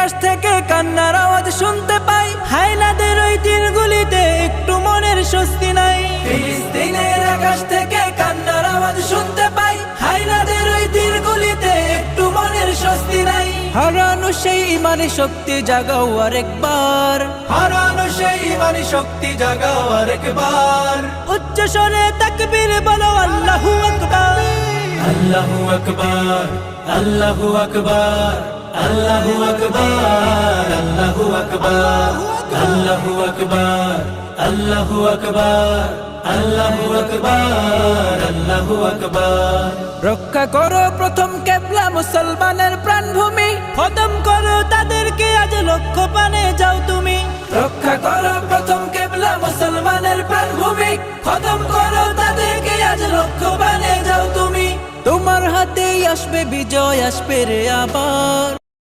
আকাশ থেকে কান্নার আওয়াজ শুনতে পাই, হায়নাদের ওই তীরগুলিতে একটু মনের স্বস্তি নাই। ফিলিস্তিনের আকাশ থেকে কান্নার আওয়াজ শুনতে পাই, হায়নাদের ওই তীরগুলিতে একটু মনের স্বস্তি নাই। হারানো সেই ইমানি শক্তি জাগাও আরেকবার, হারানো সেই ইমানি শক্তি জাগাও আরেকবার। উচ্চ স্বরে তাকবীর বলো আল্লাহু আকবার, আল্লাহু আকবার, আল্লাহু আকবার, আল্লাহু আকবার, আল্লাহু আকবার, আল্লাহু আকবার, আল্লাহু আকবার, আল্লাহু আকবার, আল্লাহু আকবার। রক্ষা করো প্রথম কেবলা মুসলমানের প্রাণভূমি, খতম করো তাদেরকে আজ লক্ষ্য পানে যাও তুমি। রক্ষা করো প্রথম কেবলা মুসলমানের প্রাণভূমি, খতম করো তাদেরকে আজ লক্ষ্য পানে যাও তুমি। তোমার হাতেই আসবে বিজয়, আসবে রে আবার।